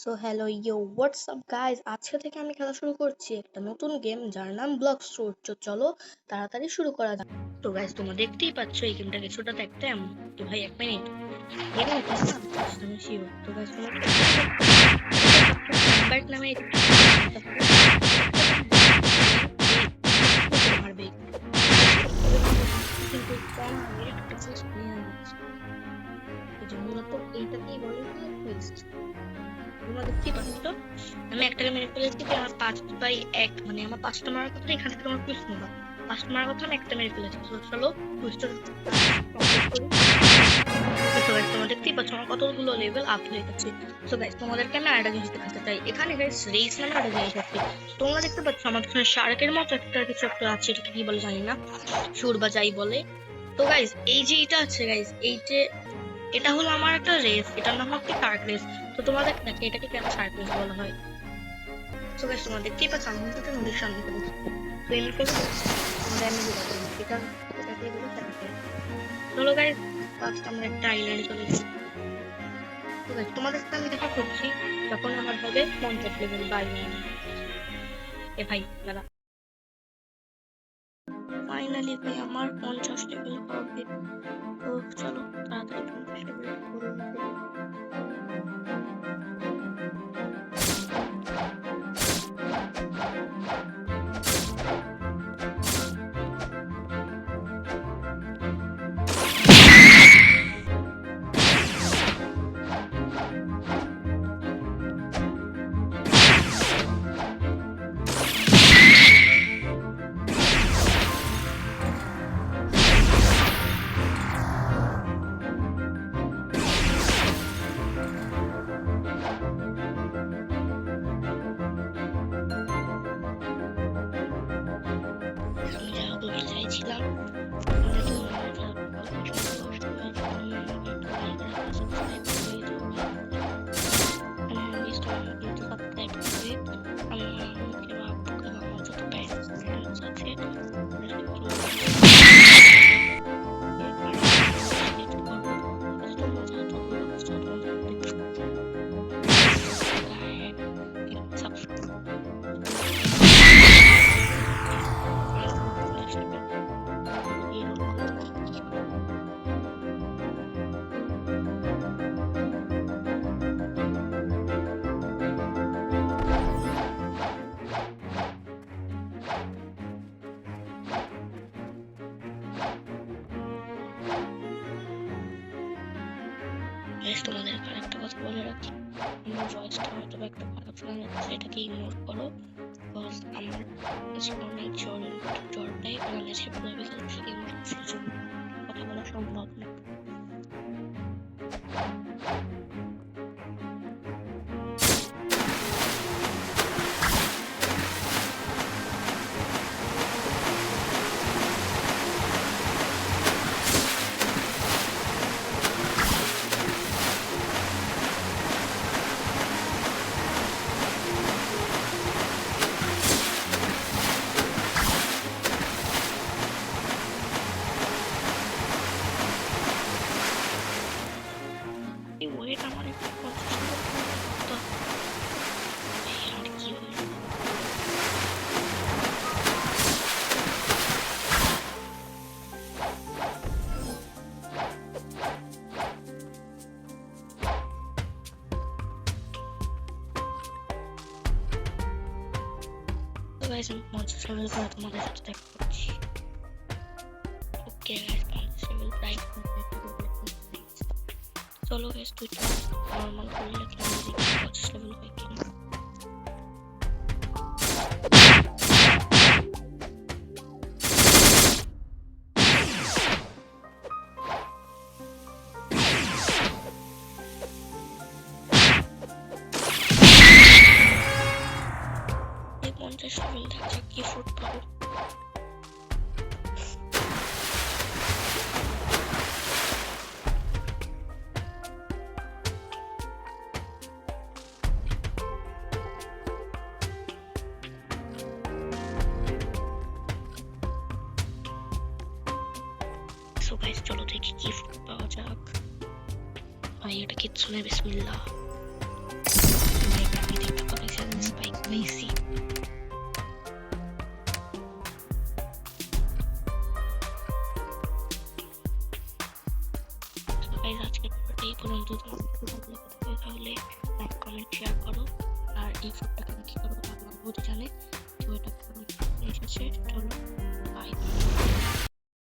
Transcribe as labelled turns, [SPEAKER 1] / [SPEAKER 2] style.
[SPEAKER 1] So hello ইয়ো WhatsApp guys, আজকে থেকে আমি খেলা শুরু করছি একটা নতুন গেম যার নাম ব্লক স্টোর। চলো তাড়াতাড়ি শুরু করা যাক। তো গাইজ তোমরা দেখতেই পাচ্ছ এই গেমটা কিছুটা দেখতে এমন। তো ভাই এক মিনিট, গেমে আমি শিওর। তো গাইজ তোমরা কম্ব্যাট নামে মারবে কিন্তু কম একটা জিনিস নিয়ে যাচ্ছে, এই যে মূলত এইটাকেই বলে টুইস্ট। তোমরা দেখতেই পাচ্ছ আমি একটাকে মেরে ফেলেছি যে আমার 5/1, মানে আমার 5টা মারার কথা, এখান থেকে তোমার টুইস্ট নেবা 5টা মারার কথা, আমি একটা মেরে ফেলেছি। তো চলো টুইস্টটা তোমরা দেখতেই পাচ্ছ আমার কতগুলো লেভেল আপ হয়ে গেছে। সো গাইস তোমাদেরকে আমি আরেকটা জিনিস দেখাতে চাই। এখানে গাইস রেস নামে একটা জিনিস আছে। তোমরা দেখতে পাচ্ছ আমার পিছনে শার্কের মতো একটা কিছু একটা আছে, এটাকে কি বলে জানি না, সুর বা যাই বলে। তো গাইস এই যে এটা আছে গাইস, এই যে এটা হলো আমার একটা রেস, এটার নাম হচ্ছে শার্ক রেস। তো তোমাদের দেখে এটাকে কেন শার্ক রেস বলা হয়। তো গাইস তোমরা দেখতেই পাচ্ছ আমি কিন্তু নদীর সামনে ফেলেছি। তো এমনি ফেলে আমরা এমনি যেটা করি এটাকে বলে শার্ক রেস। চলো গাইস ফার্স্ট আমরা একটা আইল্যান্ডে চলে যাই। তো গাইস তোমাদের সাথে আমি দেখা করছি যখন আমার হবে 50 লেভেল বাই। এ ভাই দাদা, ফাইনালি ভাই আমার 50 লেভেল হবে। তো চলো তাড়াতাড়ি 50 লেভেল করুন। চাইছিলাম তোমাদের আরেকটা কথা বলে রাখি, আমার ভয়েসটা হয়তো একটা খারাপ শোনা যাচ্ছে, এটাকে ইগনোর করো। বিকজ আমার অনেক জ্বরটাই মানে সে পুরো বিকেল থেকে কথা বলা সম্ভব না। ওয়েট আমার একটু পছন্দ তো আর কি হলো। গাইস আমি 50 লেভেল করে তোমাদের সাথে দেখা করছি। ওকে গাইস 50 লেভেল প্রায় চলো গাইস তুই নর্মাল করলে কেমন দেখি 50 লেভেল হয় কিনা। এই 50 লেভেল দেখা কি ফুট পাবো। সো গাইস চলো দেখি কি ফুড পাওয়া যাক। ভাই এটা কিচ্ছু নেই, বিসমিল্লাহ। মেসি। আজকের ভিডিওটা এই পর্যন্ত। তাহলে লাইক কমেন্ট শেয়ার করো, আর এই ফুডটাকে আমি কি করবো তা আমার বোধ জানে, তো এটা এসেছে। চলো বাই।